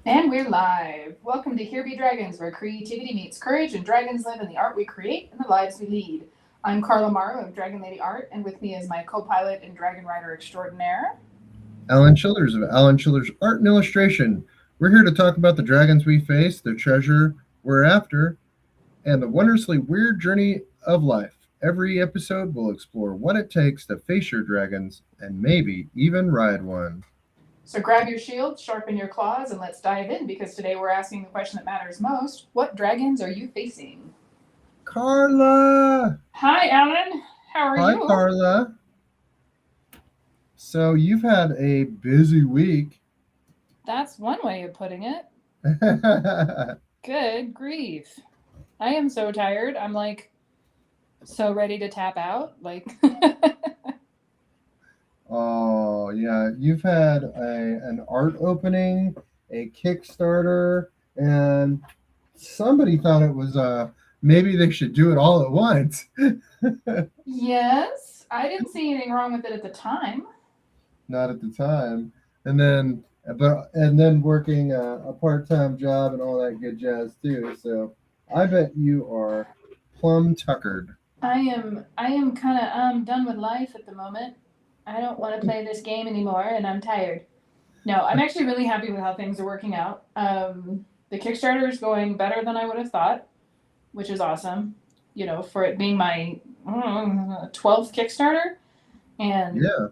And we're live. Welcome to Here Be Dragons, where creativity meets courage and dragons live in the art we create and the lives we lead. I'm Carla Morrow of DragonLady Art, and with me is my co-pilot and dragon rider extraordinaire. Alan Childers of Alan Childers Art and Illustration. We're here to talk about the dragons we face, the treasure we're after, and the wondrously weird journey of life. Every episode will explore what it takes to face your dragons and maybe even ride one. So grab your shield, sharpen your claws, and let's dive in because today we're asking the question that matters most. What dragons are you facing? Carla! Hi, Alan. How are Hi, you? Carla. So you've had a busy week. That's one way of putting it. Oh, Good grief. I am so tired. I'm like so ready to tap out. Like yeah. You've had an art opening, a Kickstarter, and somebody thought it was maybe they should do it all at once. yes, I didn't see anything wrong with it at the time. Not at the time. And then working a part-time job and all that good jazz too. So I bet you are plumb tuckered. I am kind of done with life at the moment. I don't want to play this game anymore, and I'm tired. No, I'm actually really happy with how things are working out. The Kickstarter is going better than I would have thought, which is awesome. You know, for it being my 12th Kickstarter and Yeah,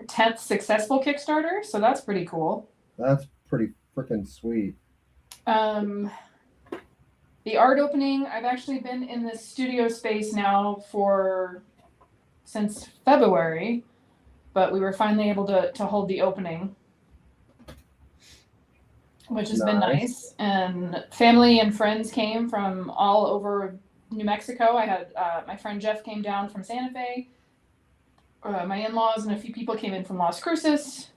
10th successful Kickstarter, so that's pretty cool. that's pretty freaking sweet. Um, the art opening, I've actually been in this studio space now for since February, but we were finally able to hold the opening, which has been Nice. nice. And family and friends came from all over New Mexico. I had my friend Jeff came down from Santa Fe. My in-laws and a few people came in from Las Cruces.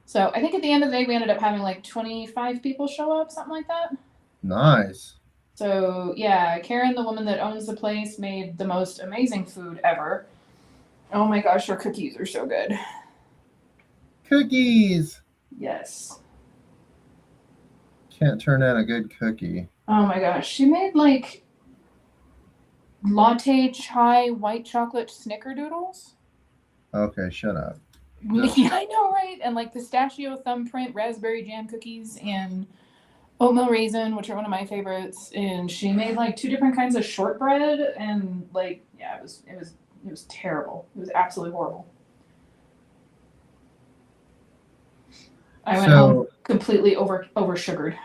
So I think at the end of the day, we ended up having like 25 people show up, something like that. Nice. So yeah, Karen, the woman that owns the place, made the most amazing food ever. Oh my gosh, her cookies are so good. Cookies. Yes. Can't turn down a good cookie. Oh my gosh, she made like latte chai white chocolate snickerdoodles. Okay, shut up. Yeah, I know, right? And like pistachio thumbprint raspberry jam cookies and oatmeal raisin, which are one of my favorites. And she made like two different kinds of shortbread, and like, yeah, it was terrible. It was absolutely horrible. I went home So completely over sugared.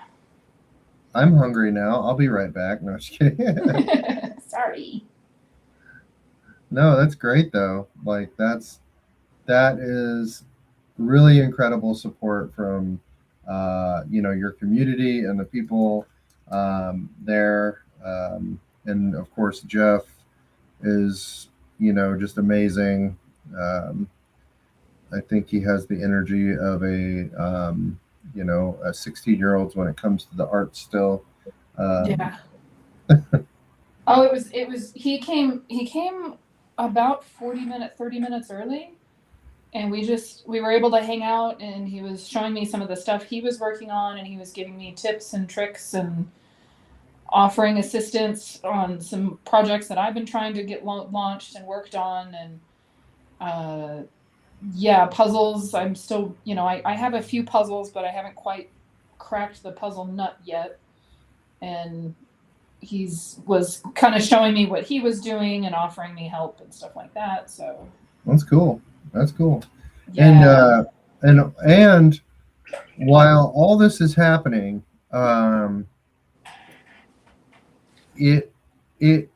I'm hungry now. I'll be right back. No, just kidding. Sorry. No, that's great though. That is really incredible support from your community and the people there, and of course Jeff is just amazing. Um, I think he has the energy of a 16-year-old when it comes to the art still. Um, Yeah. Oh, it was he came about 30 minutes early, and we were able to hang out, and he was showing me some of the stuff he was working on, and he was giving me tips and tricks and offering assistance on some projects that I've been trying to get launched and worked on. And uh yeah, puzzles. I'm still, I have a few puzzles, but I haven't quite cracked the puzzle nut yet. And he's was kind of showing me what he was doing and offering me help and stuff like that. So that's cool. That's cool. And yeah. and while all this is happening, um, it it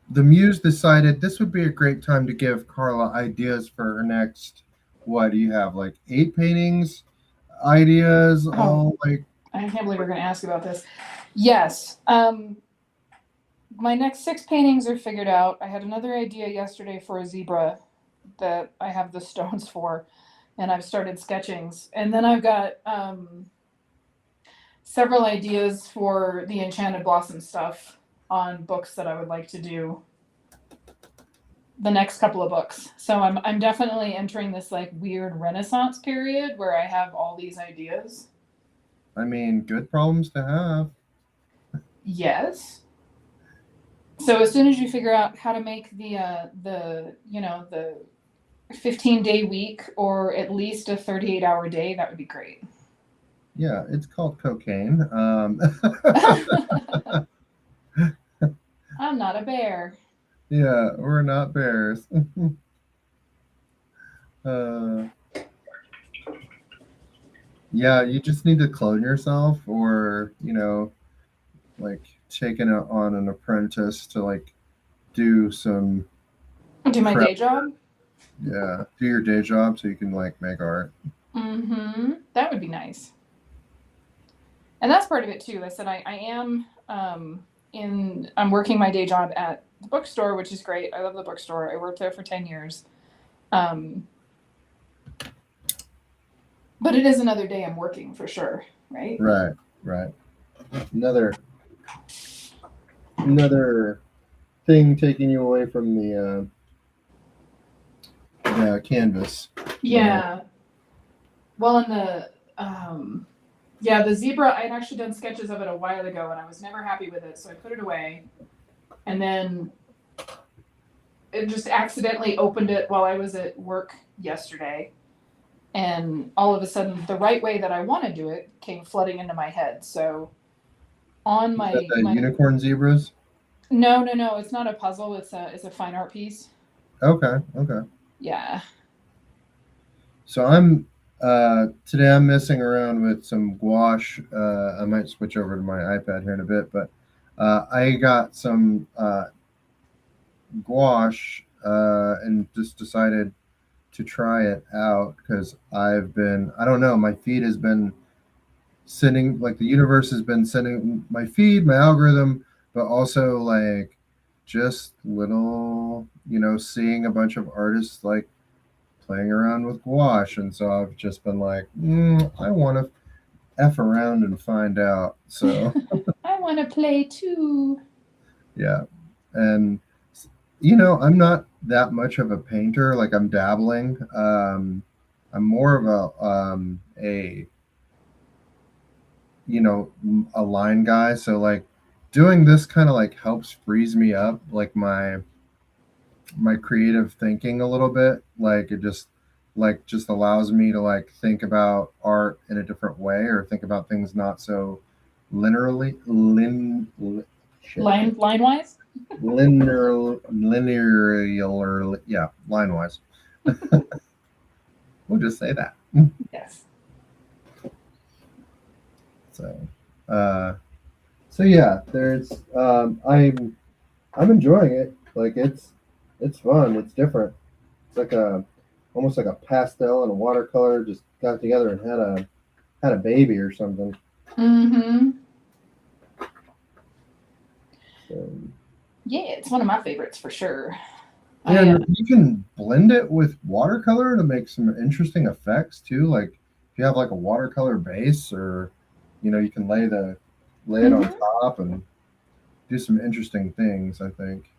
the muse decided this would be a great time to give Carla ideas for her next. What do you have? Like 8 paintings, ideas, Oh, all like. I can't believe we're going to ask about this. Yes. My next six paintings are figured out. I had another idea yesterday for a zebra that I have the stones for, and I've started sketchings. And then I've got several ideas for the Enchanted Blossom stuff on books that I would like to do the next couple of books. So I'm definitely entering this like weird renaissance period where I have all these ideas. I mean, good problems to have. Yes. So as soon as you figure out how to make the 15-day week or at least a 38-hour day, that would be great. Yeah, it's called cocaine. I'm not a bear. Yeah, we're not bears. uh, yeah, you just need to clone yourself, or like taking it on an apprentice to like do some Do my prep. day job. Yeah, do your day job so you can like make art. Mm-hmm. That would be nice. And that's part of it too. I said I am I'm working my day job at the bookstore, which is great. I love the bookstore. I worked there for 10 years. Um, but it is another day I'm working for sure, right? Right, right. Another thing taking you away from the canvas. Yeah. Well, in the zebra, I had actually done sketches of it a while ago and I was never happy with it, so I put it away. And then it just accidentally opened it while I was at work yesterday. And all of a sudden, the right way that I want to do it came flooding into my head. So on Is that my the unicorn zebras? no, it's not a puzzle. It's a fine art piece. Okay, okay. Yeah. So I'm today I'm messing around with some gouache. I might switch over to my iPad here in a bit, but I got some gouache and just decided to try it out because I don't know, my feed has been sending, like the universe has been sending my feed, my algorithm, but also like just little, seeing a bunch of artists like playing around with gouache. And so I've just been like, I want to F around and find out. So, I want to play too. yeah. And, I'm not that much of a painter. Like I'm dabbling. I'm more of a line guy. So like doing this kind of like helps freeze me up, like my creative thinking a little bit. Like it just allows me to like think about art in a different way, or think about things not so linearly shit Line wise. linear yeah, line wise. We'll just say that. Yes. So uh so yeah, there's I'm enjoying it. Like it's fun, it's different. It's like a almost like a pastel and a watercolor just got together and had a baby or something. Mm-hmm. So, Yeah, it's one of my favorites for sure. and you can blend it with watercolor to make some interesting effects too. Like if you have like a watercolor base, or you can lay it on top and do some interesting things, I think.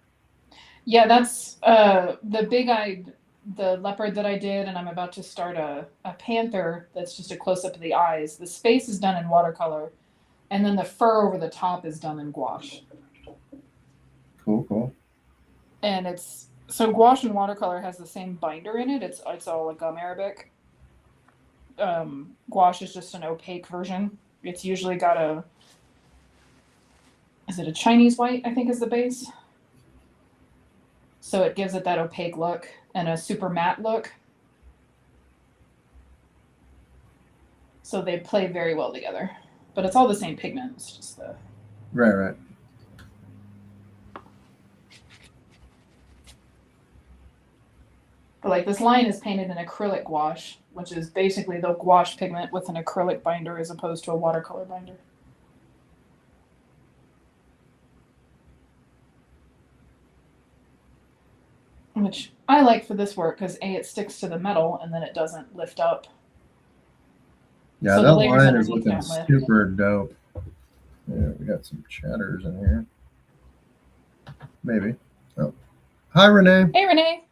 Yeah, that's the leopard that I did, and I'm about to start a panther that's just a close up of the eyes. The space is done in watercolor, and then the fur over the top is done in gouache. Cool, cool. And it's so gouache and watercolor has the same binder in it. It's all a gum arabic. Gouache is just an opaque version. It's usually got is it a Chinese white, I think is the base. So it gives it that opaque look and a super matte look. So they play very well together. But it's all the same pigment. It's just the Right. But like this line is painted in acrylic gouache, which is basically the gouache pigment with an acrylic binder as opposed to a watercolor binder. Which I like for this work because A, it sticks to the metal and then it doesn't lift up. Yeah, So that the layers line is underneath looking don't lift. super dope. Yeah, we got some chatters in here. Maybe. Oh, hi, Renee. Hey, Renee.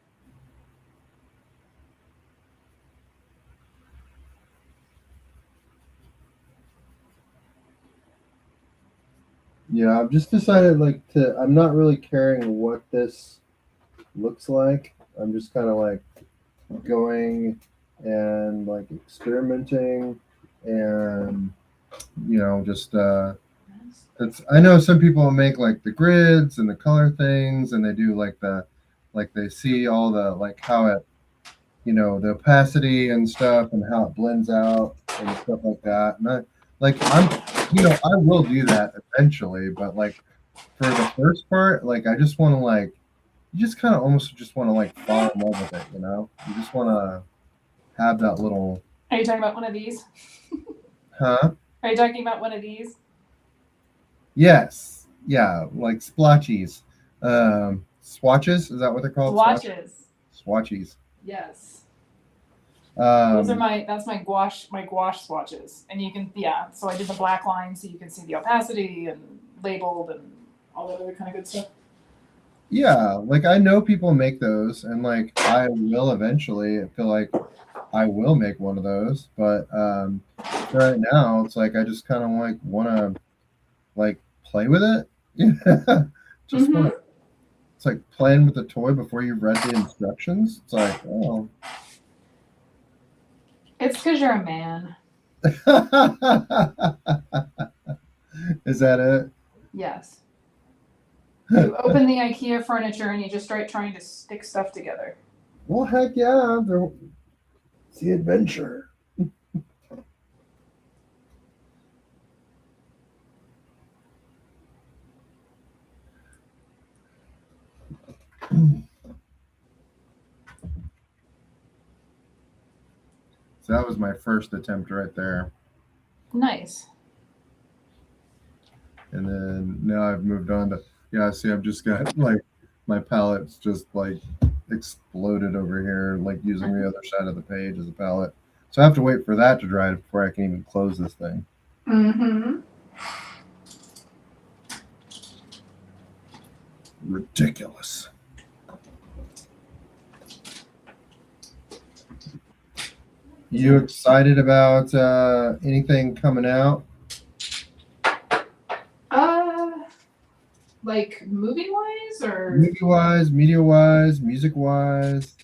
Yeah, I've just decided I'm not really caring what this looks like. I'm just kind of like going and like experimenting and just it's I know some people make like the grids and the color things and they do like they see all the like how it the opacity and stuff and how it blends out and stuff like that. And I will do that eventually, but like for the first part, like I just want to like you just kind of almost just want to like fall in love with it, You just want to have that little Are you talking about one of these? huh? Are you talking about one of these? Yes. Yeah, like splotchies. Swatches, is that what they're called? Swatches. Swatchies. Yes. Those are Um, my gouache swatches. And you can, yeah, so I did the black line so you can see the opacity and labeled and all that other kind of good stuff. yeah, like I know people make those and like I will eventually I feel like I will make one of those, but right now it's like I just kind of like want to like play with it. Yeah. Just want Mm-hmm. to it's like playing with a toy before you've read the instructions. It's like, oh. It's because you're a man. Is that it? Yes. You open the IKEA furniture and you just start trying to stick stuff together. Well, heck yeah. It's the adventure. So that was my first attempt right there. Nice. And then now I've moved on to, yeah, see, I've just got like my palette's just like exploded over here, like using the other side of the page as a palette. So I have to wait for that to dry before I can even close this thing. Mm-hmm. Ridiculous. You excited about anything coming out? Like movie wise or Movie wise, media wise, music wise?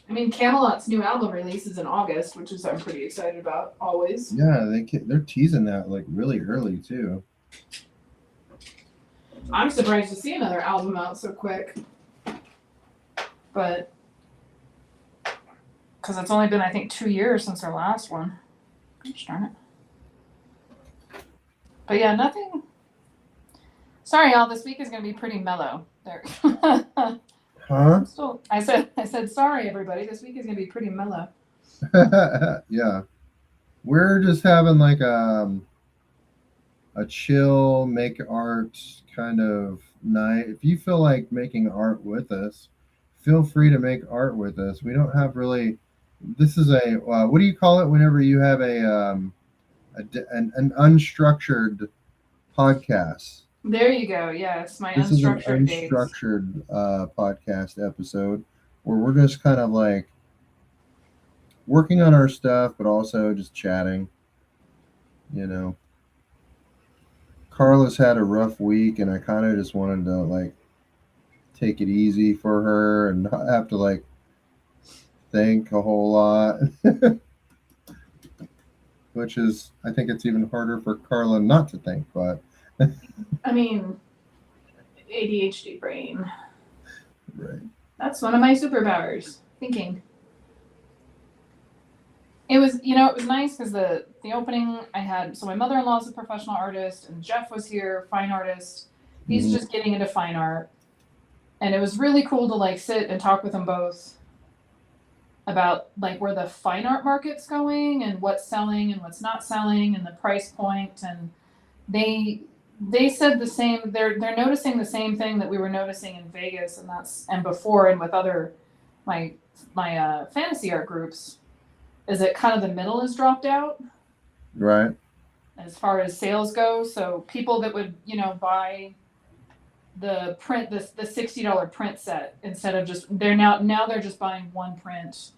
I mean Camelot's new album releases in August, which is I'm pretty excited about always. Yeah, they're teasing that like really early too. I'm surprised to see another album out so quick. But because it's only been I think 2 years since their last one. Gosh darn it. But yeah, nothing. Sorry, y'all. This week is going to be pretty mellow. There. Huh? I said sorry, everybody. This week is going to be pretty mellow. Yeah. We're just having like a chill, make art kind of night. If you feel like making art with us, feel free to make art with us. We don't have really. This is a what do you call it whenever you have an unstructured podcast? There you go. Yes, my This is an unstructured days. unstructured podcast episode where we're just kind of like working on our stuff, but also just chatting. You know, Carla's had a rough week, and I kind of just wanted to like take it easy for her and not have to like think a whole lot. Which is, I think it's even harder for Carla not to think, but. I mean, ADHD brain. Right. That's one of my superpowers. Thinking. It was nice because the opening I had. So my mother-in-law is a professional artist, and Jeff was here, fine artist. He's just getting into fine art, and it was really cool to like sit and talk with them both about like where the fine art market's going and what's selling and what's not selling and the price point. And they said the same. They're noticing the same thing that we were noticing in Vegas and before and with other my fantasy art groups. Is that kind of the middle is dropped out, Right. as far as sales go. So people that would buy the print the $60 print set instead of just they're they're just buying one print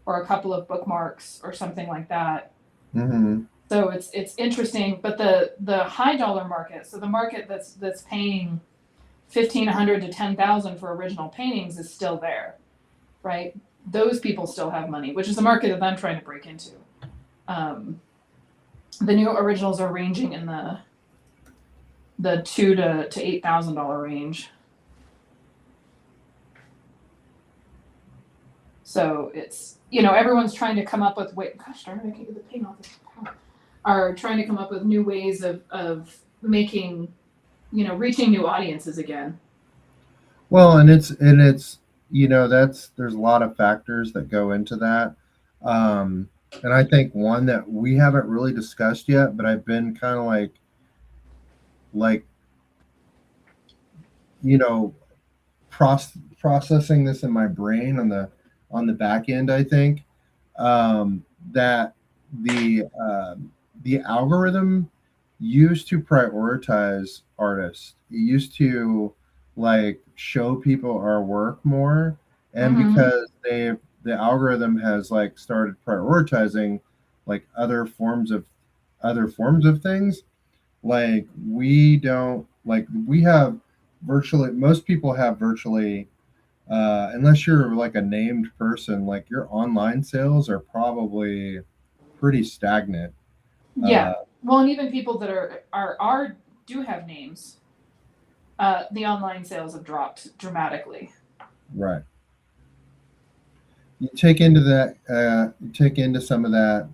or a couple of bookmarks or something like that. Mm-hmm. So it's interesting, but the high dollar market, so the market that's paying 1,500 to 10,000 for original paintings is still there, right? Those people still have money, which is a market that I'm trying to break into. The new originals are ranging in the $2,000 to $8,000 range. So it's, everyone's trying to come up with gosh darn it, I can't get the paint off this. Are trying to come up with new ways of making, reaching new audiences again. Well, and it's there's a lot of factors that go into that. And I think one that we haven't really discussed yet, but I've been kind of like processing this in my brain on the back end. I think that the algorithm used to prioritize artists. It used to show people our work more, and because the algorithm has started prioritizing other forms of things, we don't we have virtually most people have virtually unless you're a named person, your online sales are probably pretty stagnant. Yeah. Well, and even people that are do have names, the online sales have dropped dramatically. Right. You take into some of that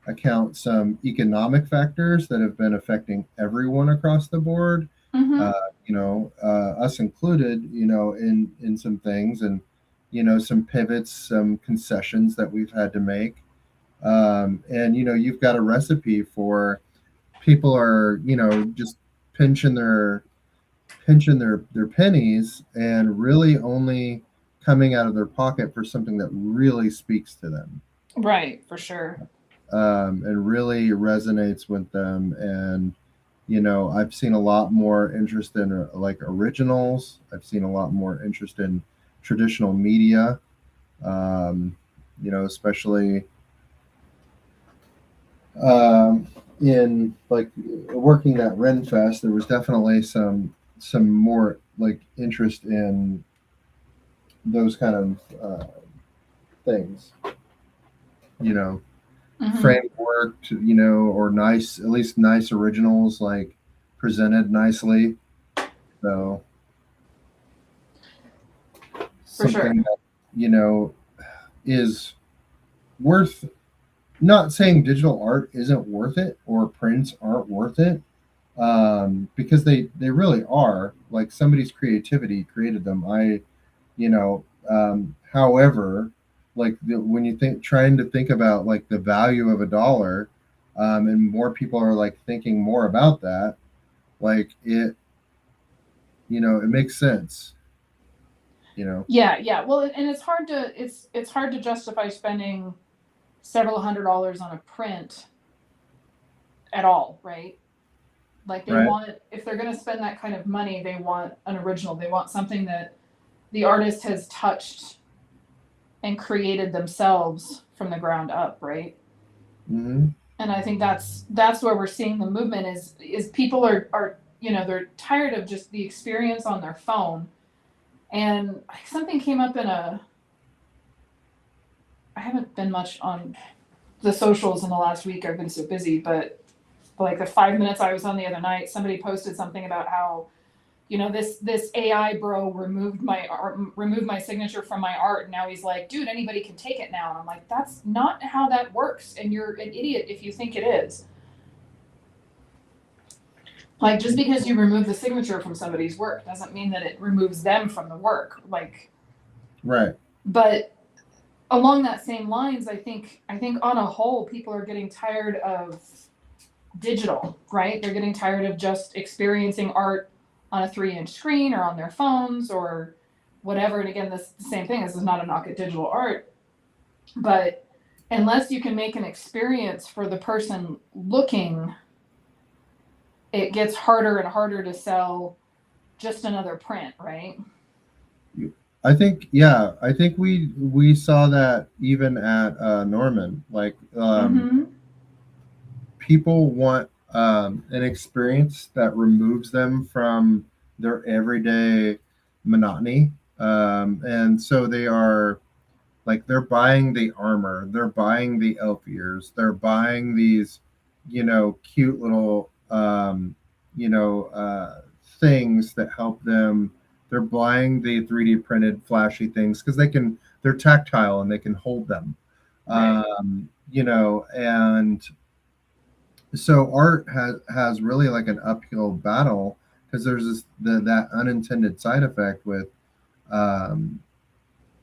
account some economic factors that have been affecting everyone across the board. Us included, in some things, and some pivots, some concessions that we've had to make. And you've got a recipe for people are just pinching their pennies and really only coming out of their pocket for something that really speaks to them, right? For sure. And really resonates with them. And I've seen a lot more interest in originals. I've seen a lot more interest in traditional media, especially in working at Renfest. There was definitely some more interest in those kind of things, framework, or nice, at least nice originals, presented nicely. So for sure, that is worth. Not saying digital art isn't worth it or prints aren't worth it, because they really are. Somebody's creativity created them. However, when you trying to think about the value of a dollar, and more people are thinking more about that, it it makes sense. Yeah. Well, and it's hard to justify spending several $100s on a print at all, right? They Right. want, if they're going to spend that kind of money, they want an original. They want something that the artist has touched and created themselves from the ground up, right? Mm-hmm. And I think that's where we're seeing the movement is people are they're tired of just the experience on their phone. And something came up I haven't been much on the socials in the last week. I've been so busy, but the 5 minutes I was on the other night, somebody posted something about how, this AI bro removed my signature from my art. And now he's like, dude, anybody can take it now. And I'm like, that's not how that works. And you're an idiot if you think it is. Just because you remove the signature from somebody's work doesn't mean that it removes them from the work. Right. But along that same lines, I think on a whole, people are getting tired of digital, right? They're getting tired of just experiencing art on a 3-inch screen or on their phones or whatever. And again, this the same thing. This is not a knock at digital art, but unless you can make an experience for the person looking, it gets harder and harder to sell just another print, right? I think we saw that even at Norman. people want an experience that removes them from their everyday monotony. And so they are like, they're buying the armor, they're buying the elf ears, they're buying these, cute little, things that help them. They're buying the 3D printed flashy things because they're tactile and they can hold them. Right. And so art has really like an uphill battle because there's that unintended side effect um,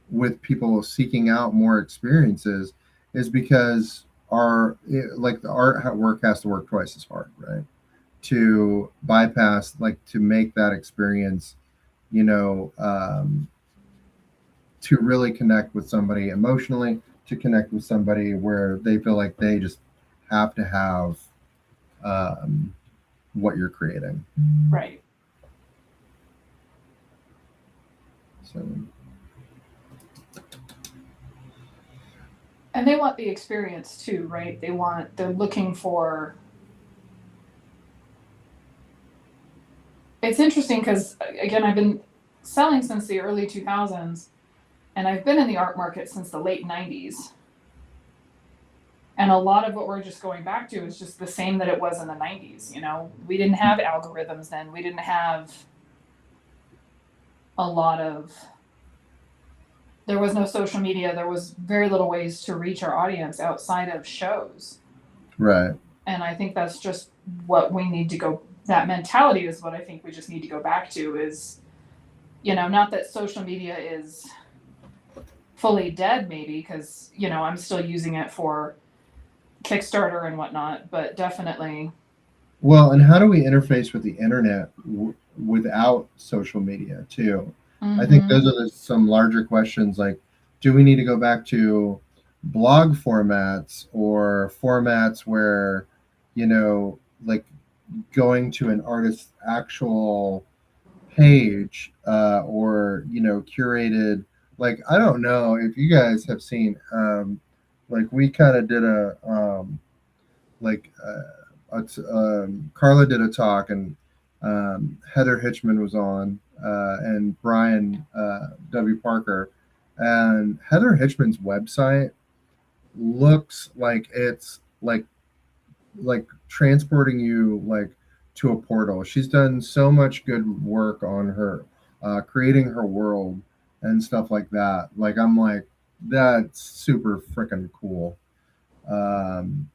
with people seeking out more experiences is because the art work has to work twice as hard, right? To bypass, like, to make that experience, you know, um, to really connect with somebody emotionally, to connect with somebody where they feel like they just have to have um, what you're creating. Right. So, And they want the experience too, right? They're looking for. It's interesting because, again, I've been selling since the early 2000s, and I've been in the art market since the late 90s. And a lot of what we're just going back to is just the same that it was in the 90s. We didn't have algorithms then. We didn't have a lot of. There was no social media. There was very little ways to reach our audience outside of shows. right. And I think that's just what we need to go. That mentality is what I think we just need to go back to is, not that social media is fully dead, maybe, because, I'm still using it for Kickstarter and whatnot, but definitely. Well, and how do we interface with the internet without social media too? I think those are some larger questions. Like, do we need to go back to blog formats or formats where, like going to an artist's actual page, or curated. Like, I don't know if you guys have seen, like, we kind of did like Carla did a talk, and Heather Hitchman was on, and Brian W. Parker. And Heather Hitchman's website looks like it's like transporting you like to a portal. She's done so much good work on her creating her world and stuff like that. Like, I'm like, that's super freaking cool. Um,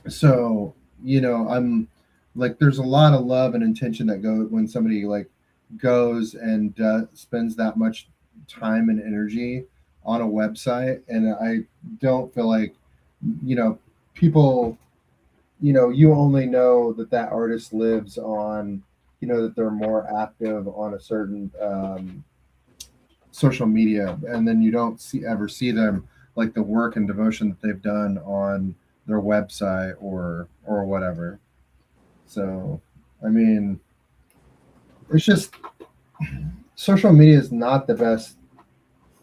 so I'm like, there's a lot of love and intention that go when somebody like goes and spends that much time and energy on a website. And I don't feel like people, you only know that artist lives on, that they're more active on a certain social media, and then you don't ever see them, like, the work and devotion that they've done on their website or whatever. So, I mean, it's just, social media is not the best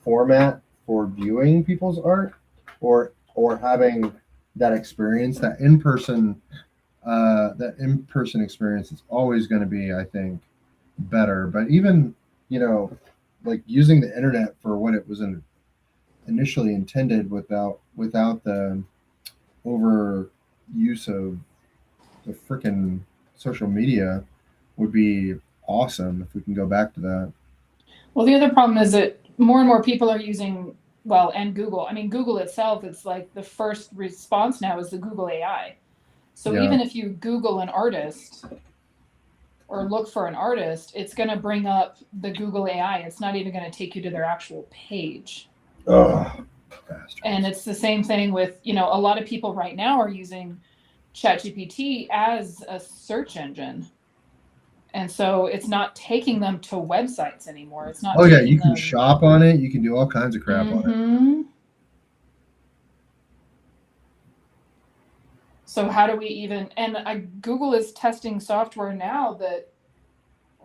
format for viewing people's art, or having that experience. That in person experience is always going to be, I think, better. But even, like, using the internet for what it was initially intended, without the overuse of the freaking social media, would be awesome if we can go back to that. Well, the other problem is that more and more people are using, well, and Google. I mean, Google itself, it's like the first response now is the Google AI. So Yeah. even if you Google an artist or look for an artist, it's going to bring up the Google AI. It's not even going to take you to their actual page. Oh, bastards. And it's the same thing with, a lot of people right now are using ChatGPT as a search engine. And so it's not taking them to websites anymore. It's not. Oh yeah, you can shop on it. You can do all kinds of crap on it. So how do we even? And Google is testing software now that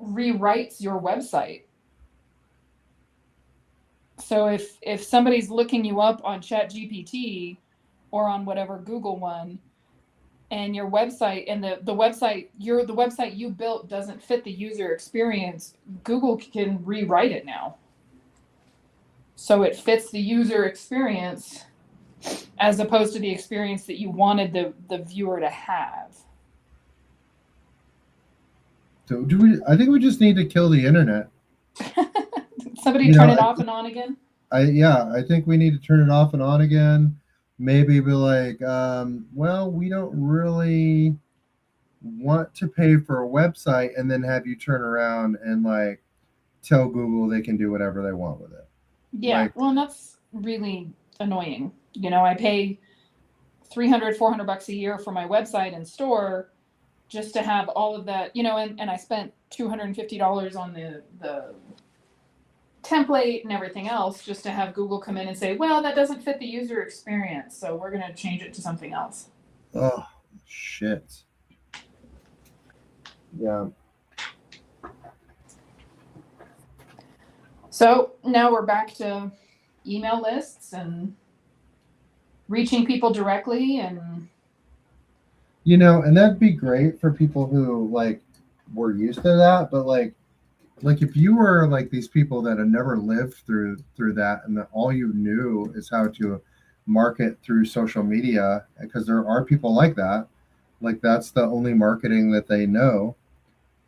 rewrites your website. So if somebody's looking you up on ChatGPT or on whatever Google one, and your website and the website you built doesn't fit the user experience, Google can rewrite it now. So it fits the user experience as opposed to the experience that you wanted the viewer to have. So I think we just need to kill the internet. Somebody turn it off and on again? I think we need to turn it off and on again. Maybe be like, well, we don't really want to pay for a website, and then have you turn around and like tell Google they can do whatever they want with it. Yeah, well, and that's really annoying. I pay $300-400 a year for my website and store just to have all of that, and I spent $250 on the template and everything else just to have Google come in and say, well, that doesn't fit the user experience, so we're going to change it to something else. Oh, shit. Yeah. So now we're back to email lists and reaching people directly, and and that'd be great for people who like were used to that, but like if you were like these people that had never lived through that, and that all you knew is how to market through social media, because there are people like that, like that's the only marketing that they know.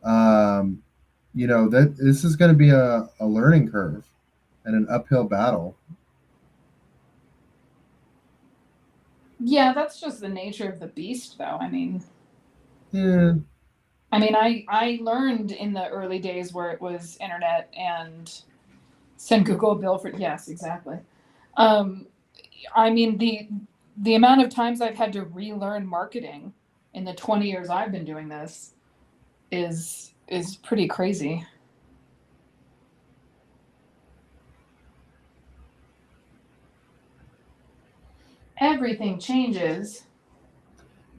That this is going to be a learning curve and an uphill battle. yeah, that's just the nature of the beast, though. Yeah. I learned in the early days where it was internet and send Google a bill for, yes, exactly. The amount of times I've had to relearn marketing in the 20 years I've been doing this is pretty crazy. Everything changes.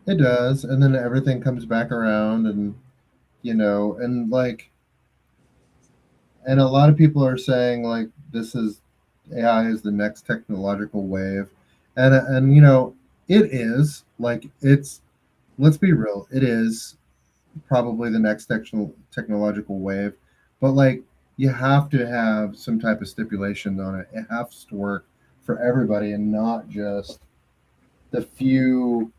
It does, and then everything comes back around, and and like, and a lot of people are saying like this is AI is the next technological wave, and it is like it's let's be real, it is probably the next technological wave, but like you have to have some type of stipulation on it. It has to work for everybody and not just the few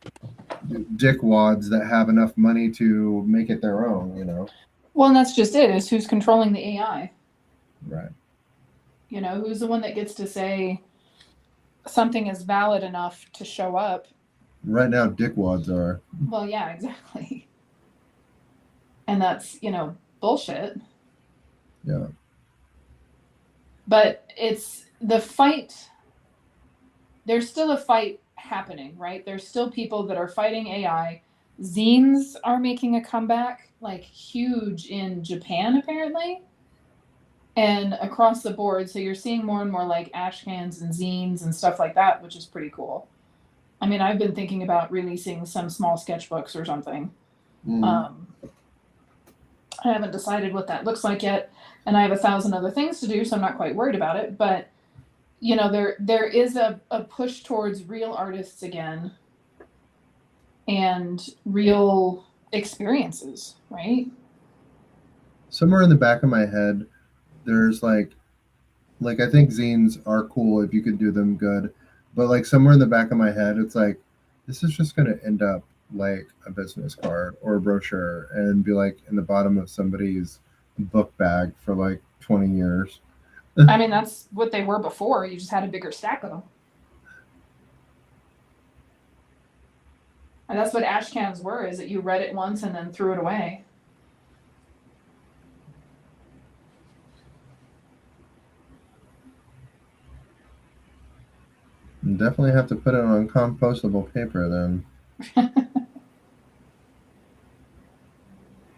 dickwads that have enough money to make it their own. Well, and that's just it, is who's controlling the AI. Right. Who's the one that gets to say something is valid enough to show up? Right now, dickwads are. Well, yeah, exactly. And that's, bullshit. Yeah. But it's the fight. There's still a fight happening, right? There's still people that are fighting AI. Zines are making a comeback, like huge in Japan, apparently, and across the board. So you're seeing more and more like ash cans and zines and stuff like that, which is pretty cool. I've been thinking about releasing some small sketchbooks or something. I haven't decided what that looks like yet, and I have 1,000 other things to do, so I'm not quite worried about it. But there is a push towards real artists again and real experiences, right? Somewhere in the back of my head, there's like I think zines are cool if you could do them good, but like somewhere in the back of my head, it's like this is just going to end up like a business card or a brochure and be like in the bottom of somebody's book bag for like 20 years. That's what they were before. You just had a bigger stack of them. And that's what ash cans were, is that you read it once and then threw it away. You definitely have to put it on compostable paper then.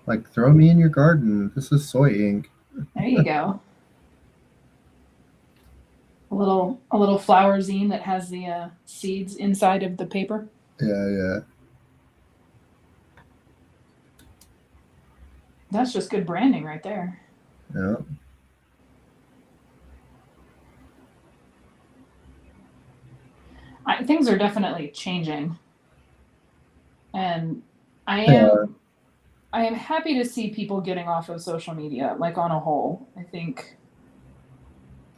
Like, throw me in your garden. This is soy ink. There you go. A little flower zine that has the seeds inside of the paper. Yeah. That's just good branding right there. Yeah. Things are definitely changing. And I Yeah. am happy to see people getting off of social media, like on a whole. I think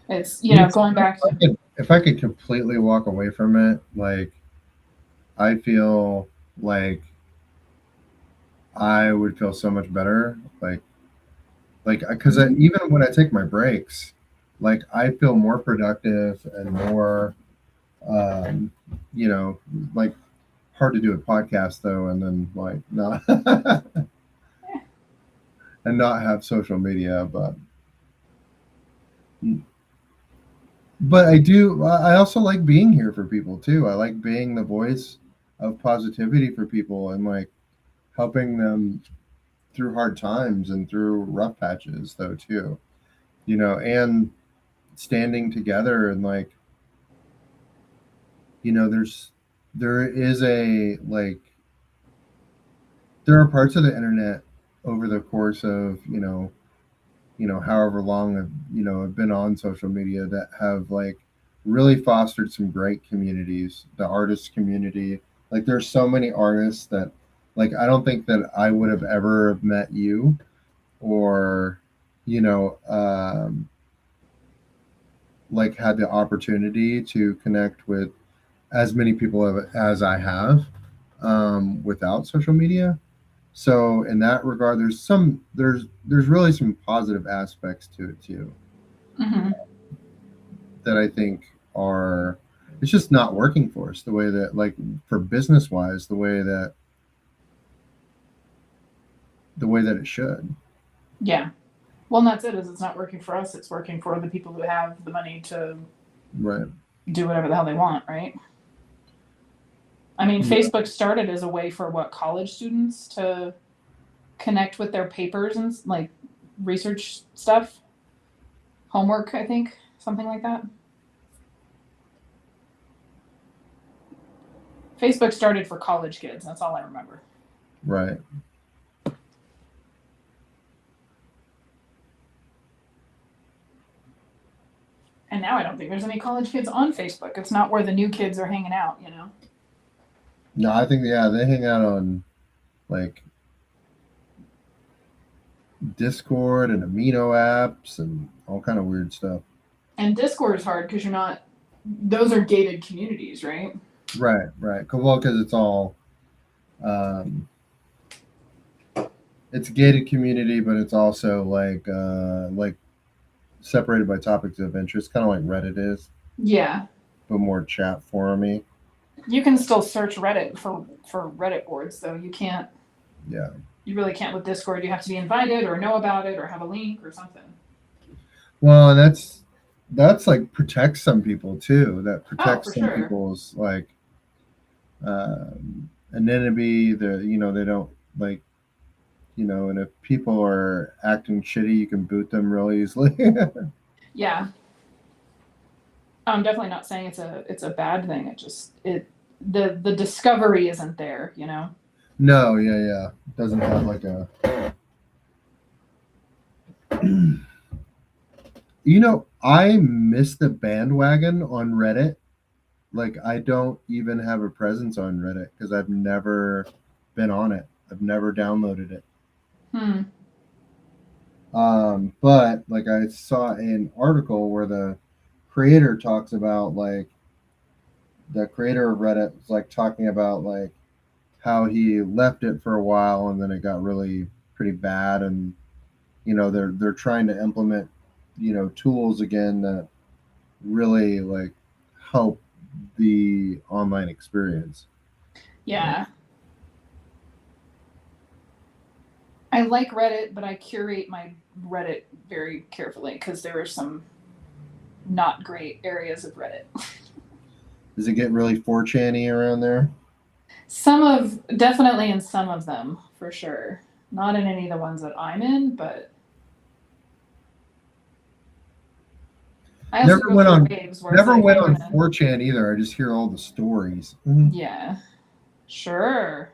it's, going back to, If I could completely walk away from it, like I feel like I would feel so much better. Like because even when I take my breaks, like I feel more productive and more, um, you know, like hard to do a podcast though, and then like not and not have social media, but I do. I also like being here for people too. I like being the voice of positivity for people and like helping them through hard times and through rough patches though too. And standing together and like, there is a like there are parts of the internet over the course of, however long I've been on social media that have like really fostered some great communities, the artist community. Like there's so many artists that like I don't think that I would have ever met you or you know like had the opportunity to connect with as many people as I have without social media. So in that regard, there's really some positive aspects to it too mhm. that I think are it's just not working for us the way that like for business wise the way that it should. Yeah. Well, and that's it. Is it's not working for us. It's working for the people who have the money to Right. do whatever the hell they want, right? I mean, Yeah. Facebook started as a way for what, college students to connect with their papers and like research stuff, homework, I think, something like that. Facebook started for college kids. That's all I remember. Right. And now I don't think there's any college kids on Facebook. It's not where the new kids are hanging out. No, I think they hang out on like Discord and amino apps and all kind of weird stuff. And Discord is hard because those are gated communities, right? Right. Right. Well, because um, it's a gated community, but it's also like separated by topics of interest, kind of like Reddit is, Yeah. but more chat forumy. You can still search Reddit for Reddit boards, though. Yeah. You really can't with Discord. You have to be invited or know about it or have a link or something. Well, and that's like protects some people too. That Oh, protects for some sure. people's like anonymity. They don't like and if people are acting shitty, you can boot them real easily. Yeah. I'm definitely not saying it's a bad thing. The discovery isn't there. No, yeah. Doesn't have like a I miss the bandwagon on Reddit. Like I don't even have a presence on Reddit because I've never been on it. I've never downloaded it. Hmm. But like I saw an article where the creator talks about like the creator of Reddit was like talking about like how he left it for a while and then it got really pretty bad and they're trying to implement tools again that really like help the online experience. Yeah. I like Reddit, but I curate my Reddit very carefully because there are some not great areas of Reddit. Does it get really 4chan-y around there? Definitely in some of them, for sure. Not in any of the ones that I'm in, but I also Never go went through on waves where it's never like went I'm on gonna, 4chan either. I just hear all the stories. Mhm. yeah, sure.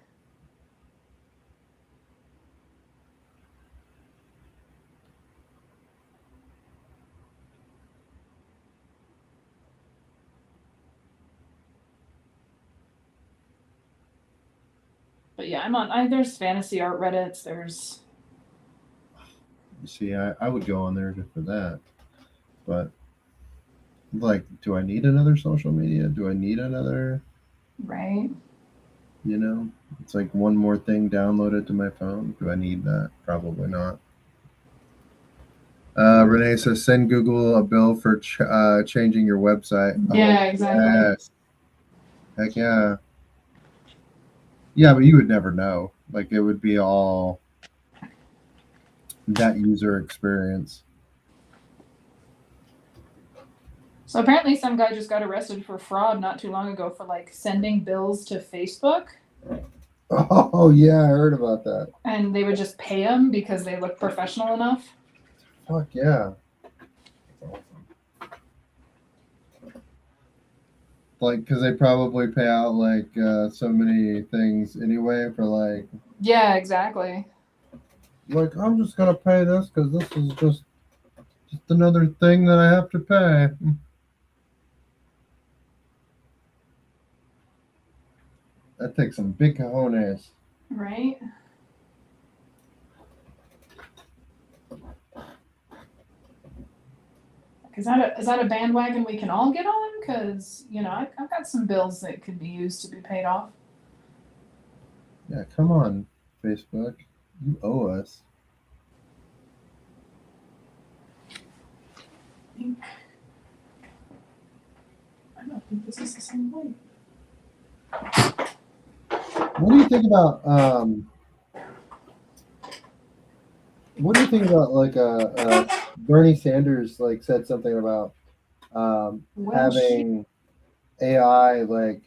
But yeah, there's fantasy art Reddits. There's You see, I would go on there just for that. But like, do I need another social media? Do I need another? right. You know, it's like one more thing downloaded to my phone. Do I need that? Probably not. Renee says, send Google a bill for changing your website. Yeah, Oh, exactly. yes. Heck yeah. Yeah, but you would never know. Like, it would be all that user experience. So apparently some guy just got arrested for fraud not too long ago for like sending bills to Facebook. Oh, yeah, I heard about that. And they would just pay him because they look professional enough. Fuck yeah. Like, because they probably pay out like so many things anyway for Yeah, exactly. like I'm just gonna pay this because this is just another thing that I have to pay. That takes some big cojones. Right. Is that a bandwagon we can all get on? Because I've got some bills that could be used to be paid off. Yeah, come on, Facebook, you owe us. I don't think this is the same way. What do you think about What do you think about like Bernie Sanders like said something about having AI like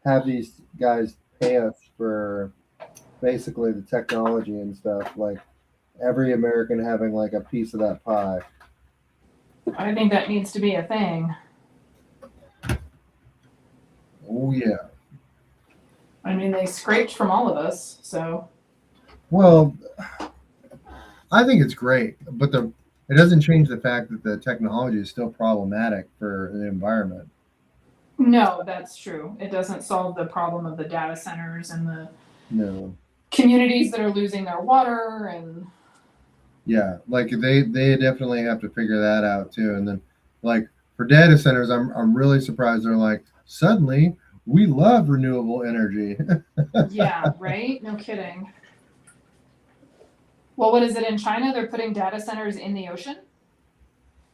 have these guys pay us for basically the technology and stuff, like every American having like a piece of that pie. I think that needs to be a thing. Oh yeah. I mean, they scraped from all of us, so. Well, I think it's great, but it doesn't change the fact that the technology is still problematic for the environment. No, that's true. It doesn't solve the problem of the data centers and the No. communities that are losing their water and. Yeah, like they definitely have to figure that out too. And then like for data centers, I'm really surprised they're like suddenly we love renewable energy. Yeah, right? No kidding. Well, what is it in China? They're putting data centers in the ocean?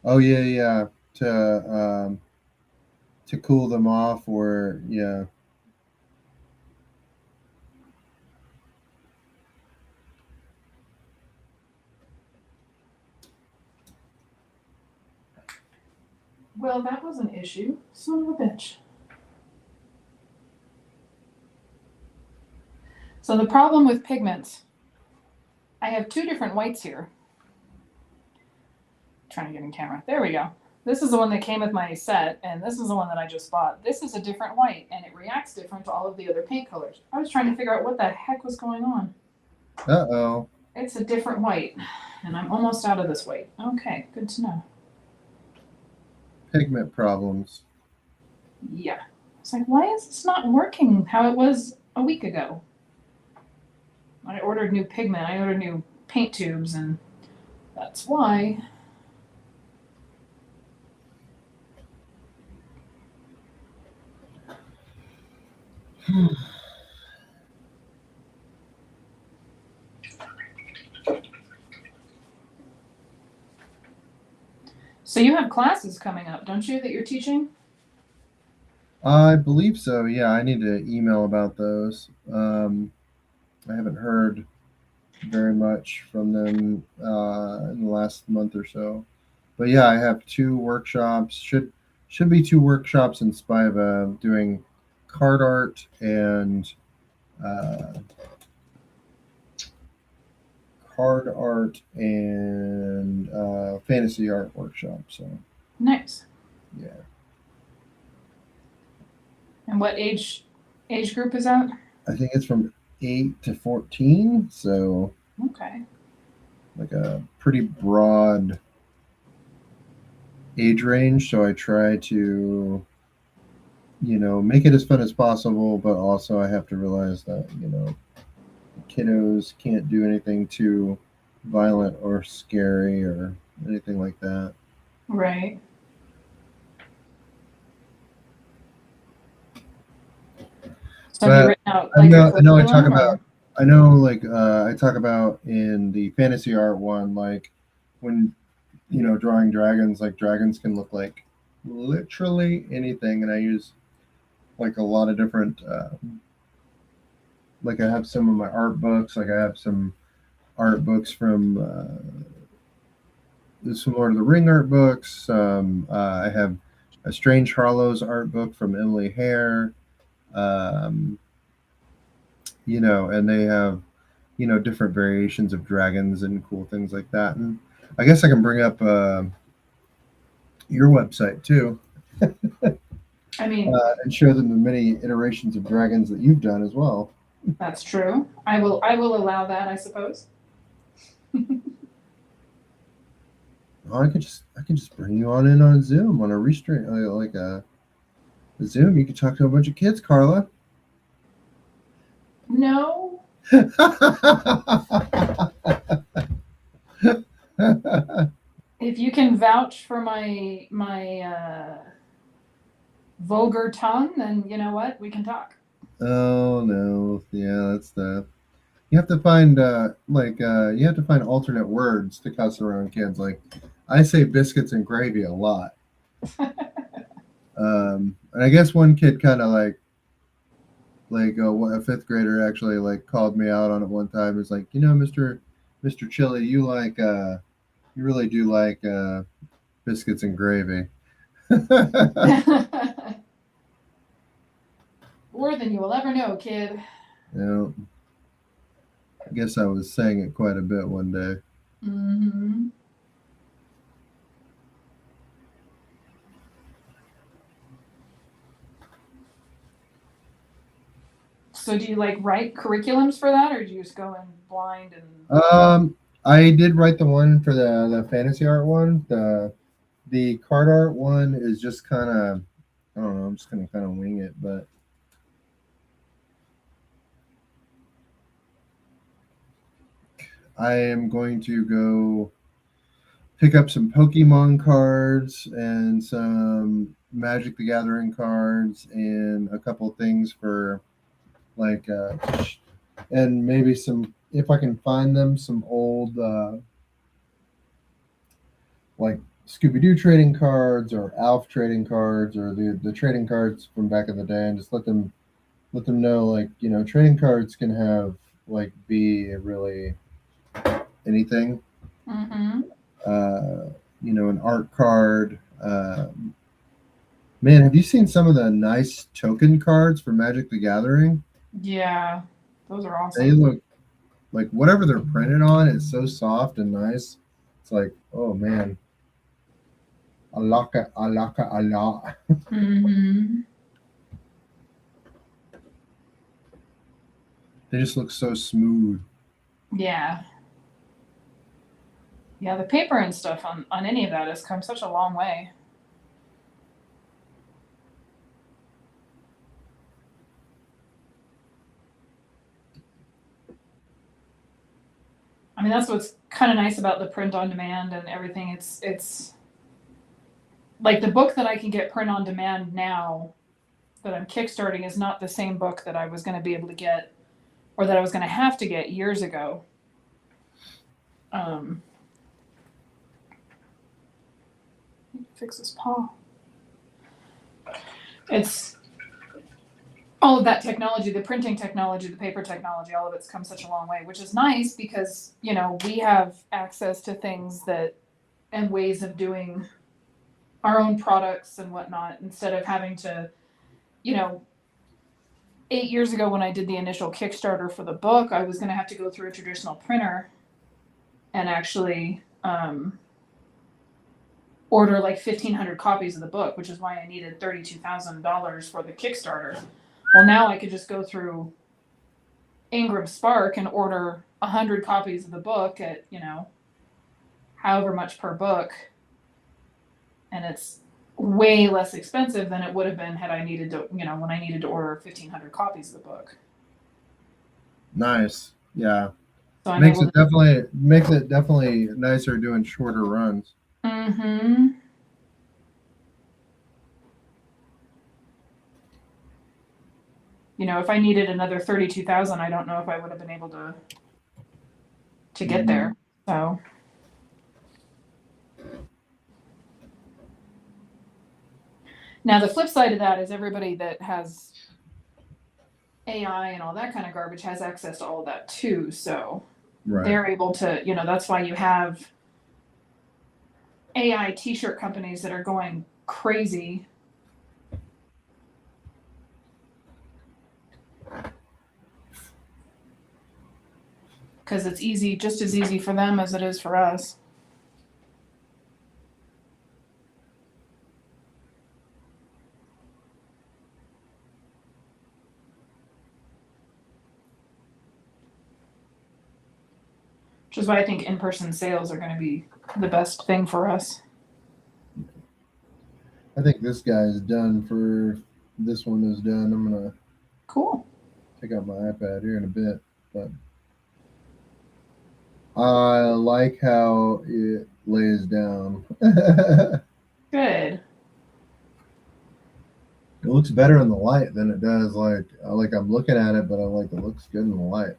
Oh yeah, yeah. To cool them off, or yeah. Well, that was an issue. Son of a bitch. So the problem with pigments, I have two different whites here. Trying to get in camera. There we go. This is the one that came with my set, and this is the one that I just bought. This is a different white, and it reacts different to all of the other paint colors. I was trying to figure out what the heck was going on. Uh-oh. It's a different white, and I'm almost out of this white. Okay, good to know. Pigment problems. Yeah. It's like, why is this not working how it was a week ago? I ordered new pigment. I ordered new paint tubes, and that's why. So you have classes coming up, don't you, that you're teaching? I believe so. Yeah, I need to email about those. I haven't heard very much from them in the last month or so. But yeah, I have two workshops. Should be two workshops in Spiva doing card art and uh, fantasy art workshop. So Nice. yeah. And what age group is that? I think it's from 8 to 14, so Okay. like a pretty broad age range. So I try to, make it as fun as possible, but also I have to realize that, kiddos can't do anything too violent or scary or anything like that. Right. So have you But written out I like a know, I talk curriculum about, or? I know, like I talk about in the fantasy art one, like when drawing dragons, like dragons can look like literally anything, and I use like a lot of different, like I have some of my art books, like I have some art books from some Lord of the Ring art books. I have a Strange Harlow's art book from Emily Hare. Um, and they have different variations of dragons and cool things like that. And I guess I can bring up your website too, I mean, and show them the many iterations of dragons that you've done as well. that's true. I will allow that, I suppose. Oh, I can just bring you on in on Zoom on a restream, like a Zoom. You can talk to a bunch of kids, Carla. No. If you can vouch for my vulgar tongue, then you know what? We can talk. Oh no, yeah, that's the. You have to find you have to find alternate words to cuss around kids. Like I say biscuits and gravy a lot. And I guess one kid kind of a fifth grader actually like called me out on it one time. It's like, Mister Chili, you really do like biscuits and gravy. More than you will ever know, kid. I guess I was saying it quite a bit one day. Mm-hmm. So do you like write curriculums for that, or do you just go in blind and? I did write the one for the fantasy art one. The card art one is just kind of, I don't know. I'm just gonna kind of wing it, but I am going to go pick up some Pokemon cards and some Magic the Gathering cards and a couple things for like, and maybe some, if I can find them, some old like Scooby Doo trading cards or Alf trading cards or the trading cards from back in the day, and just let them know, like, trading cards can have like be really anything. Mm-hmm. uh an art card. Man, have you seen some of the nice token cards for Magic the Gathering? Yeah, those are They awesome. look like whatever they're printed on is so soft and nice. It's like, oh man, alaka alaka ala. Mm-hmm. They just look so smooth. Yeah. Yeah, the paper and stuff on any of that has come such a long way. I mean, that's what's kind of nice about the print on demand and everything. It's like the book that I can get print on demand now that I'm kickstarting is not the same book that I was going to be able to get or that I was going to have to get years ago. Um, fix this paw. It's all of that technology, the printing technology, the paper technology, all of it's come such a long way, which is nice because, we have access to things that and ways of doing our own products and whatnot instead of having to, you know, 8 years ago when I did the initial Kickstarter for the book, I was going to have to go through a traditional printer and actually order like 1,500 copies of the book, which is why I needed $32,000 for the Kickstarter. Well, now I could just go through Ingram Spark and order 100 copies of the book at, however much per book. And it's way less expensive than it would have been had I needed to, when I needed to order 1,500 copies of the book. Nice. Yeah. So I'm Makes able it definitely nicer doing shorter runs. to. Mm-hmm. You know, if I needed another 32,000, I don't know if I would have been able to get there. So now the flip side of that is everybody that has AI and all that kind of garbage has access to all of that too. So Right. they're able to, you know, that's why you have AI t-shirt companies that are going crazy. Because it's easy, just as easy for them as it is for us. Which is why I think in-person sales are going to be the best thing for us. I think this guy is done for this one is done. I'm gonna Cool. take out my iPad here in a bit, but I like how it lays down. It Good. looks better in the light than it does like I'm looking at it, but I like it looks good in the light.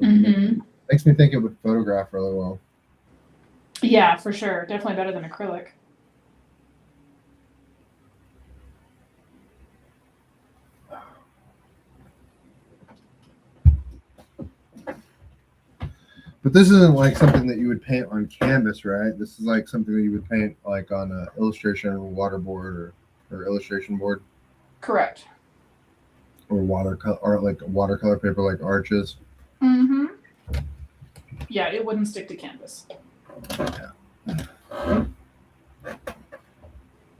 Mm-hmm. Makes me think it would photograph really well. Yeah, for sure. Definitely better than acrylic. But this isn't like something that you would paint on canvas, right? This is like something that you would paint like on a illustration or waterboard or illustration board Correct. or watercolor or like watercolor paper like Arches. Mm-hmm. Yeah, it wouldn't stick to canvas.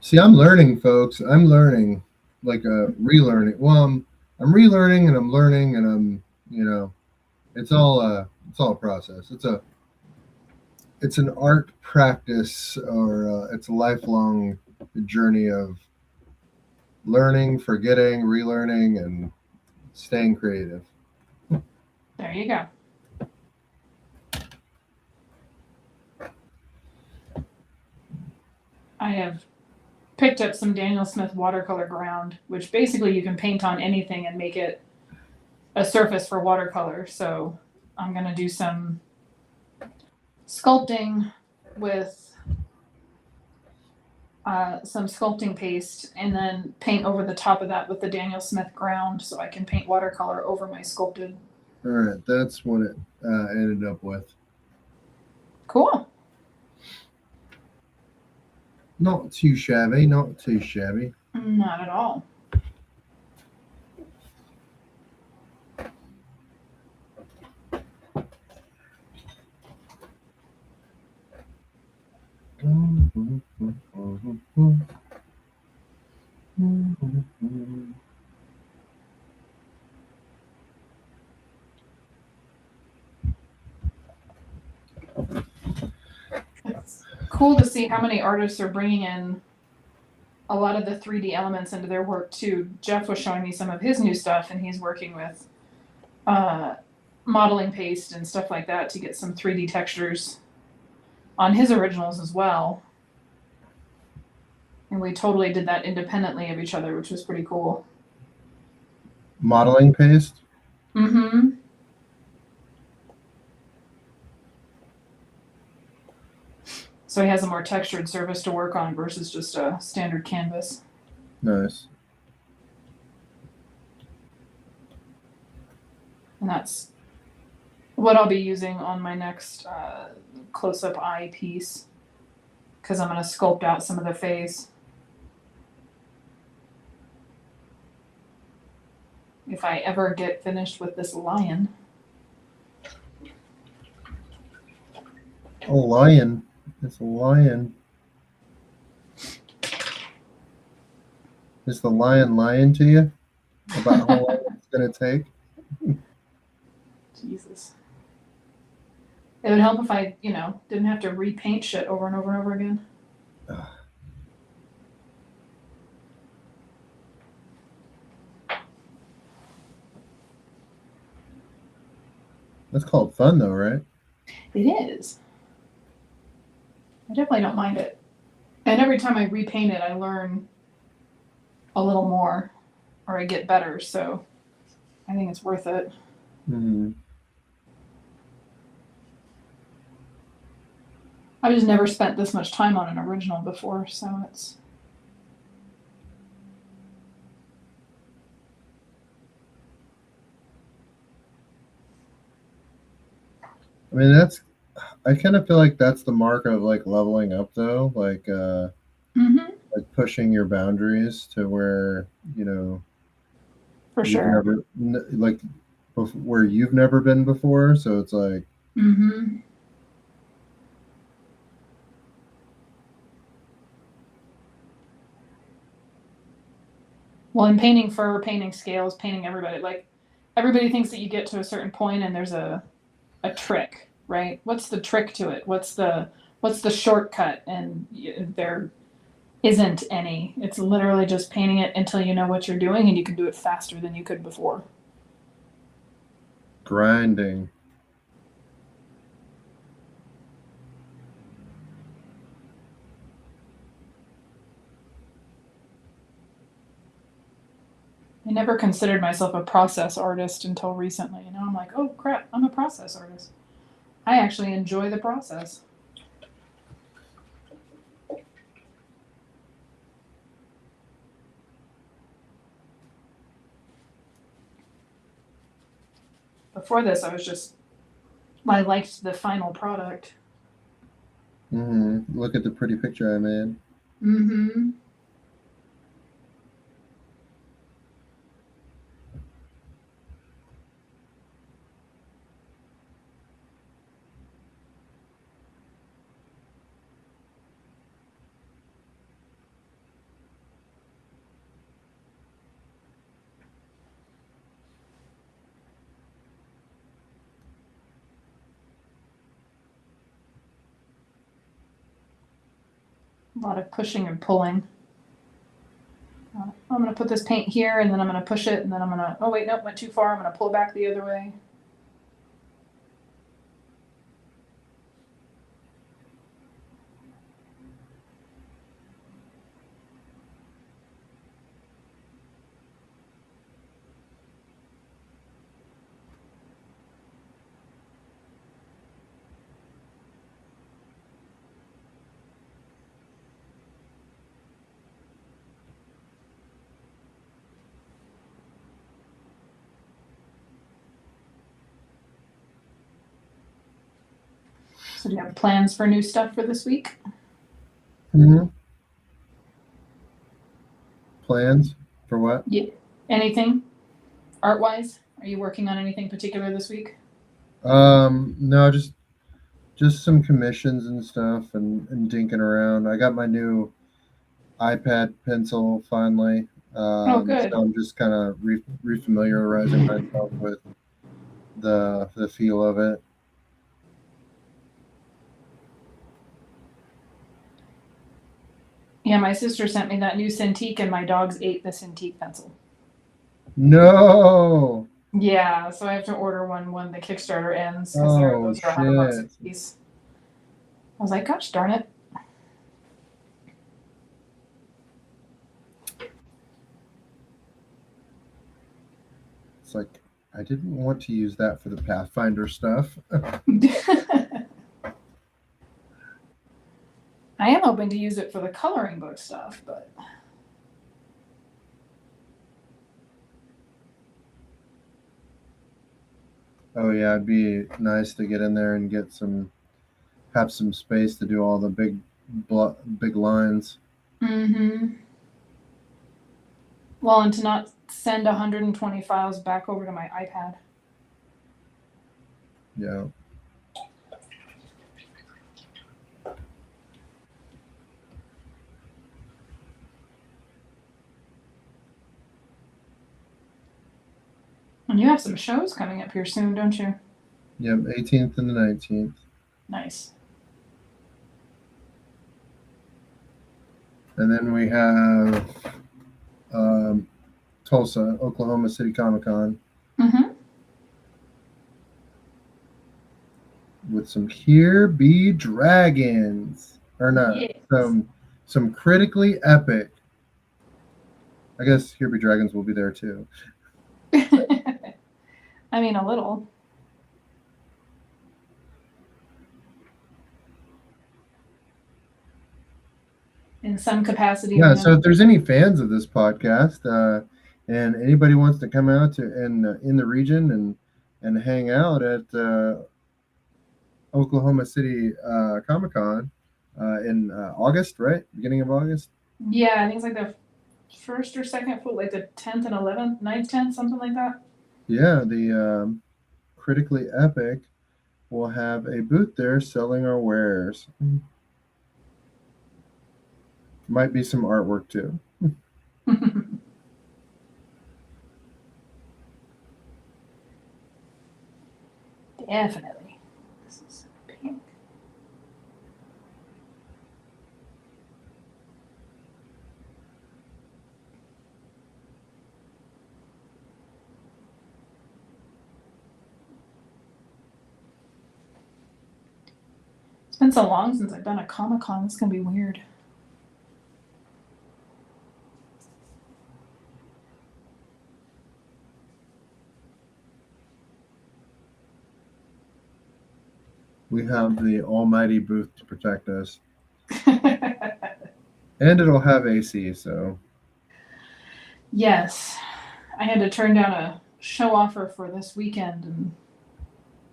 See, I'm learning, folks. I'm learning, like relearning. Well, I'm relearning and I'm learning and I'm it's all a process. It's an art practice or it's a lifelong journey of learning, forgetting, relearning, and staying creative. There you go. I have picked up some Daniel Smith watercolor ground, which basically you can paint on anything and make it a surface for watercolor. So I'm going to do some sculpting with some sculpting paste and then paint over the top of that with the Daniel Smith ground so I can paint watercolor over my sculpted. All right, that's what it ended up with. Cool. Not too shabby, not too shabby. Not at all. It's cool to see how many artists are bringing in a lot of the 3D elements into their work too. Jeff was showing me some of his new stuff, and he's working with modeling paste and stuff like that to get some 3D textures on his originals as well. And we totally did that independently of each other, which was pretty cool. Modeling paste? Mm-hmm. So he has a more textured surface to work on versus just a standard canvas. Nice. And that's what I'll be using on my next close-up eye piece, because I'm going to sculpt out some of the face. If I ever get finished with this lion. A lion. It's a lion. Is the lion lying to you about how long it's going to take? Jesus. It would help if I, didn't have to repaint shit over and over and over again. That's called fun though, right? It is. I definitely don't mind it. And every time I repaint it, I learn a little more or I get better. So I think it's worth it. Mm-hmm. I've just never spent this much time on an original before. So it's. I mean, I kind of feel like that's the mark of like leveling up though, Mm-hmm. like pushing your boundaries to where, you know, For you've sure. never, like, where you've never been before. So it's like, Mm-hmm. Well, in painting fur, painting scales, painting everybody, like everybody thinks that you get to a certain point and there's a trick, right? What's the trick to it? What's the shortcut? And there isn't any. It's literally just painting it until you know what you're doing and you can do it faster than you could before. grinding. I never considered myself a process artist until recently. You know, I'm like, oh crap, I'm a process artist. I actually enjoy the process. Before this, I liked the final product. Mm-hmm. Look at the pretty picture I made. Mm-hmm. A lot of pushing and pulling. I'm gonna put this paint here and then I'm gonna push it and then I'm gonna, oh wait, nope, went too far. I'm gonna pull back the other way. So do you have plans for new stuff for this week? Mm-hmm. Plans for what? Yeah. Anything art wise? Are you working on anything particular this week? No, just some commissions and stuff and dinking around. I got my new iPad pencil finally. Oh, So good. I'm just kind of refamiliarizing myself with the feel of it. Yeah, my sister sent me that new Cintiq and my dogs ate the Cintiq pencil. No. Yeah, so I have to order one when the Kickstarter ends because Oh those are $100 a shit. piece. I was like, gosh darn it. It's like I didn't want to use that for the Pathfinder stuff. I am hoping to use it for the coloring book stuff, but Oh yeah, it'd be nice to get in there and have some space to do all the big lines. mm-hmm. Well, and to not send 120 files back over to my iPad. Yeah. And you have some shows coming up here soon, don't you? Yep, 18th and the 19th. Nice. And then we have Tulsa, Oklahoma City Comic Con. Mm-hmm. with some Here Be Dragons. Or not. Yes. Some critically epic. I guess Here Be Dragons will be there too. I mean, a little. In some capacity or Yeah, so another. if there's any fans of this podcast, and anybody wants to come out to in the region and hang out at Oklahoma City Comic Con in August, right? Beginning of August. Yeah, I think it's like the first or second full, like the 10th and 11th, 9th, 10th, something like that. Yeah, the critically epic will have a booth there selling our wares. Might be some artwork too. Definitely. This is pink. It's been so long since I've done a Comic Con. It's gonna be weird. We have the almighty booth to protect us. And it'll have AC, so. Yes. I had to turn down a show offer for this weekend, and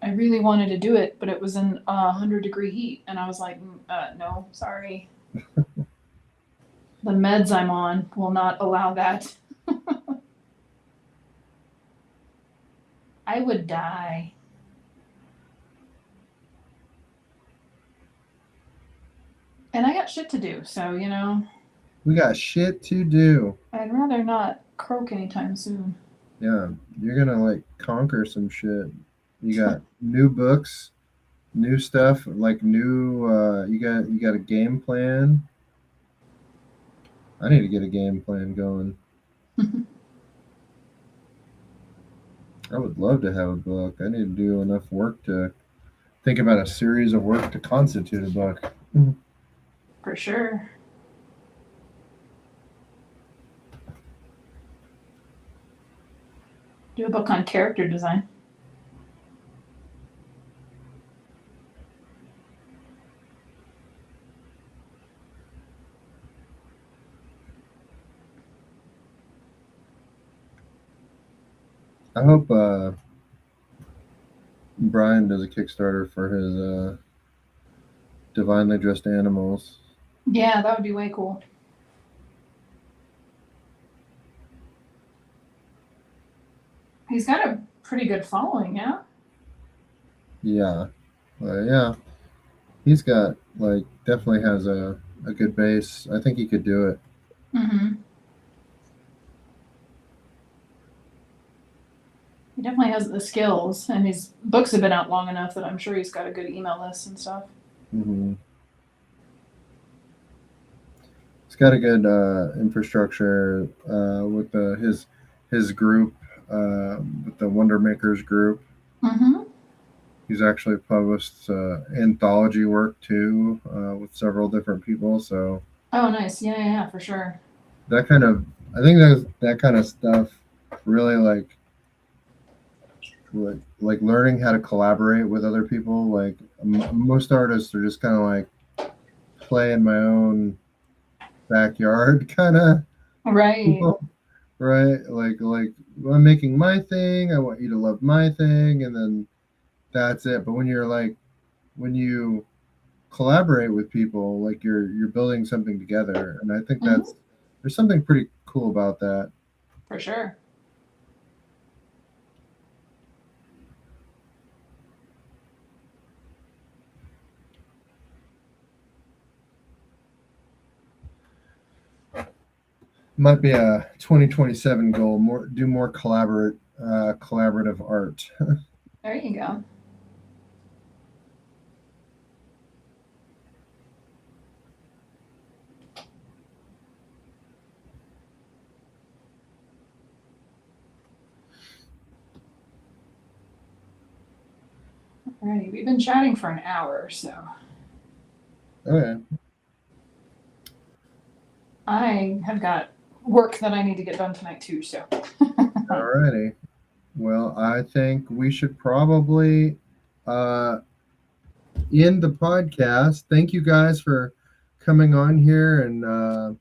I really wanted to do it, but it was in 100-degree heat, and I was like, no, sorry. The meds I'm on will not allow that. I would die. And I got shit to do, so, you know. We got shit to do. I'd rather not croak anytime soon. Yeah, you're gonna like conquer some shit. You got new books, new stuff, like new. You got a game plan. I need to get a game plan going. I would love to have a book. I need to do enough work to think about a series of work to constitute a book. For sure. Do a book on character design. I hope Brian does a Kickstarter for his divinely dressed animals. Yeah, that would be way cool. He's got a pretty good following, yeah? Yeah, yeah. He's got like definitely has a good base. I think he could do it. Mm-hmm. He definitely has the skills, and his books have been out long enough that I'm sure he's got a good email list and stuff. Mm-hmm. He's got a good infrastructure with his group, with the Wonder Makers group. Mm-hmm. He's actually published anthology work too with several different people. So Oh, nice. Yeah, for sure. that kind of, I think that kind of stuff really like learning how to collaborate with other people. Like most artists are just kind of like play in my own backyard kind of Right. people, right? Like I'm making my thing. I want you to love my thing, and then that's it. But when you collaborate with people, like you're building something together, and I think Mm-hmm. there's something pretty cool about that. For sure. Might be a 2027 goal. Do more collaborative art. There you go. Alrighty, we've been chatting for an hour, so Okay. I have got work that I need to get done tonight too. So Alrighty. Well, I think we should probably end the podcast. Thank you guys for coming on here and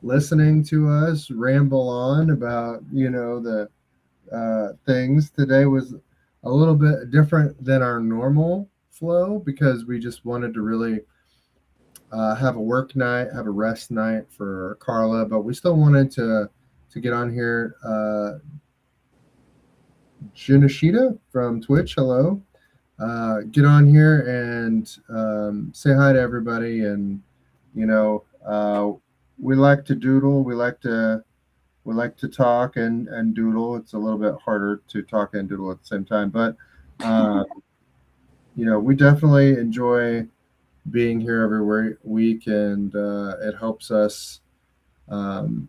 listening to us ramble on about, the things. Today was a little bit different than our normal flow because we just wanted to really have a work night, have a rest night for Carla, but we still wanted to get on here. Junishita from Twitch, hello. Get on here and say hi to everybody. And we like to doodle. We like to talk and doodle. It's a little bit harder to talk and doodle at the same time, but we definitely enjoy being here every week, and it helps us, um,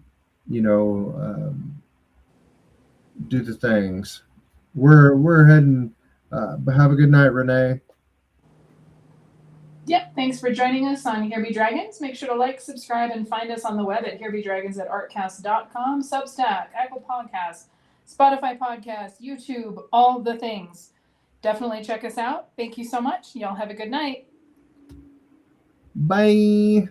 do the things. We're heading. Have a good night, Renee. yep, thanks for joining us on Here Be Dragons. Make sure to like, subscribe, and find us on the web at herebedragons@artcast.com, Substack, Apple Podcasts, Spotify Podcast, YouTube, all the things. Definitely check us out. Thank you so much. Y'all have a good night. Bye.